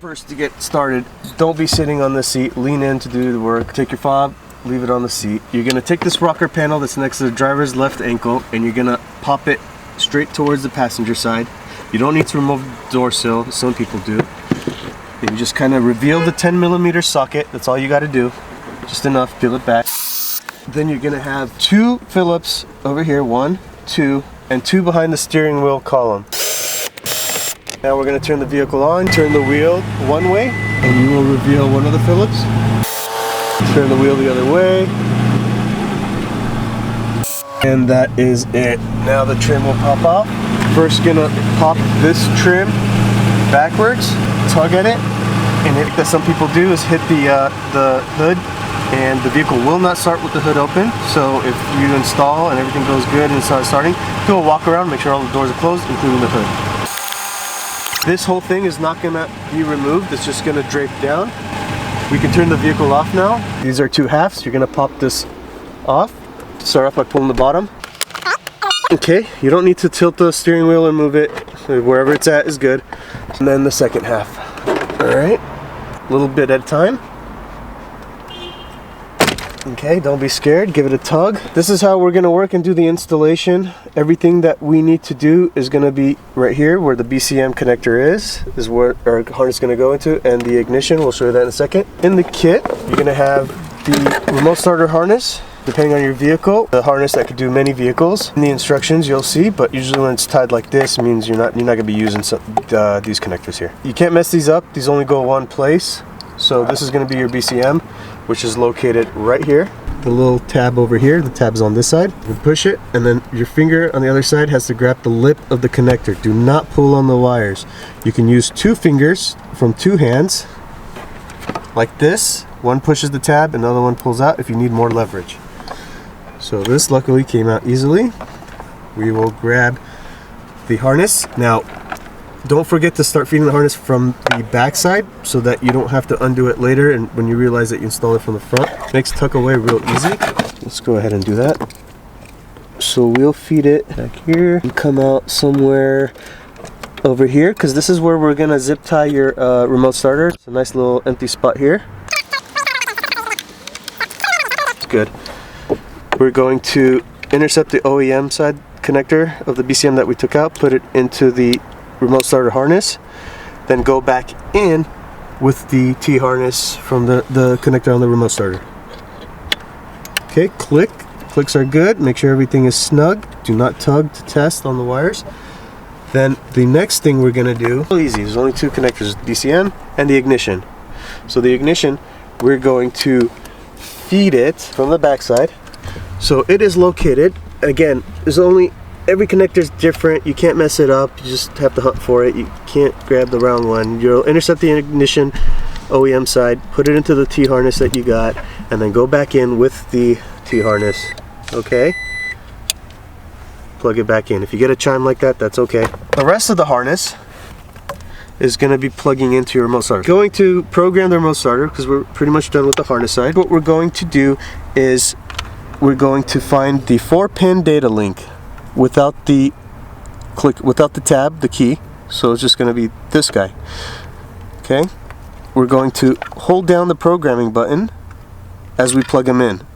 First, to get started, don't be sitting on the seat. Lean in to do the work. Take your fob, leave it on the seat. You're gonna take this rocker panel that's next to the driver's left ankle and you're gonna pop it straight towards the passenger side. You don't need to remove the door sill, some people do. And you just kind of reveal the 10mm socket. That's all you got to do. Just enough, peel it back. Then you're gonna have 2 Phillips over here, 1, 2, and 2 behind the steering wheel column. Now we're gonna turn the vehicle on, turn the wheel one way, and you will reveal one of the Phillips. Turn the wheel the other way. And that is it. Now the trim will pop off. First gonna pop this trim backwards, tug at it, and it, that some people do is hit the hood, and the vehicle will not start with the hood open. So if you install and everything goes good and starts starting, do a walk around, make sure all the doors are closed, including the hood. This whole thing is not gonna be removed, it's just gonna drape down. We can turn the vehicle off now. These are 2 halves. You're gonna pop this off. Start off by pulling the bottom. Okay, you don't need to tilt the steering wheel and move it. Wherever it's at is good. And then the second half. Alright, a little bit at a time. Okay, don't be scared, give it a tug. This is how we're gonna work and do the installation. Everything that we need to do is gonna be right here where the BCM connector is where our harness is gonna go into, and the ignition, we'll show you that in a second. In the kit, you're gonna have the remote starter harness. Depending on your vehicle, the harness that could do many vehicles. In the instructions you'll see, but usually when it's tied like this, it means you're not gonna be using these connectors here. You can't mess these up, these only go one place. So this is gonna be your BCM, which is located right here. The little tab over here, the tab's on this side. You push it, and then your finger on the other side has to grab the lip of the connector. Do not pull on the wires. You can use 2 fingers from 2 hands, like this. One pushes the tab, and the other one pulls out if you need more leverage. So this luckily came out easily. We will grab the harness. Now, don't forget to start feeding the harness from the back side so that you don't have to undo it later and when you realize that you install it from the front. Makes tuck away real easy. Let's go ahead and do that. So we'll feed it back here and come out somewhere over here, because this is where we're gonna zip tie your remote starter. It's a nice little empty spot here. It's good. We're going to intercept the OEM side connector of the BCM that we took out, put it into the remote starter harness, then go back in with the T harness from the connector on the remote starter. Okay, clicks are good. Make sure everything is snug. Do not tug to test on the wires. Then the next thing we're gonna do, easy, there's only 2 connectors, BCM and the ignition. So the ignition, we're going to feed it from the back side. So it is located, again, there's only, every connector is different. You can't mess it up. You just have to hunt for it. You can't grab the round one. You'll intercept the ignition OEM side, put it into the T harness that you got, and then go back in with the T harness. Okay? Plug it back in. If you get a chime like that, that's okay. The rest of the harness is going to be plugging into your remote starter. Going to program the remote starter because we're pretty much done with the harness side. What we're going to do is we're going to find the 4-pin data link without the tab, the key. So it's just going to be this guy. Okay? We're going to hold down the programming button as we plug them in.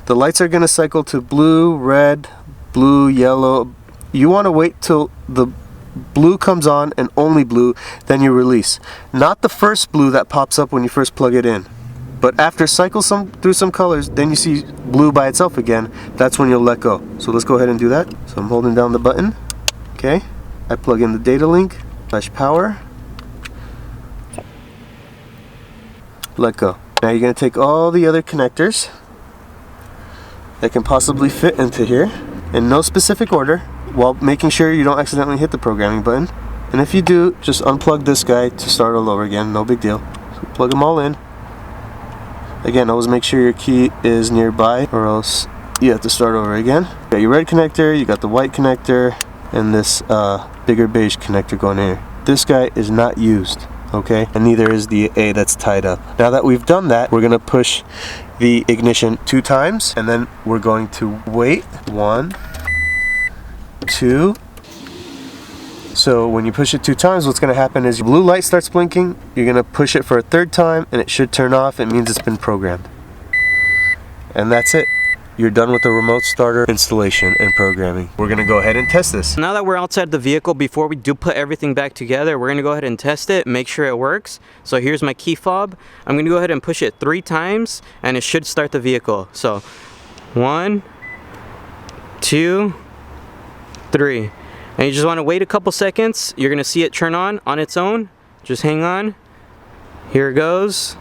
The lights are going to cycle to blue, red, blue, yellow. You want to wait till the blue comes on and only blue, then you release. Not the first blue that pops up when you first plug it in. But after cycles through some colors, then you see blue by itself again, that's when you'll let go. So let's go ahead and do that. So I'm holding down the button. Okay, I plug in the data link, /power. Let go. Now you're going to take all the other connectors that can possibly fit into here in no specific order, while making sure you don't accidentally hit the programming button. And if you do, just unplug this guy to start all over again, no big deal. So plug them all in. Again, always make sure your key is nearby or else you have to start over again. You got your red connector, you got the white connector, and this bigger beige connector going in here. This guy is not used, okay? And neither is the A that's tied up. Now that we've done that, we're gonna push the ignition 2 times, and then we're going to wait. 1, 2. So when you push it 2 times, what's going to happen is your blue light starts blinking. You're going to push it for a 3rd time and it should turn off. It means it's been programmed. And that's it. You're done with the remote starter installation and programming. We're going to go ahead and test this. Now that we're outside the vehicle, before we do put everything back together, we're going to go ahead and test it, make sure it works. So here's my key fob. I'm going to go ahead and push it 3 times and it should start the vehicle. So 1, 2, 3. And you just want to wait a couple seconds. You're going to see it turn on its own. Just hang on. Here it goes.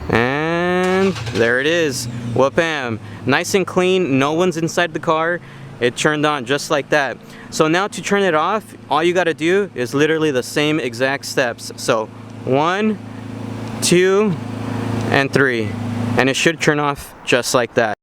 And there it is. Whoop-am. Nice and clean. No one's inside the car. It turned on just like that. So now to turn it off, all you got to do is literally the same exact steps. So 1, 2, and 3. And it should turn off just like that.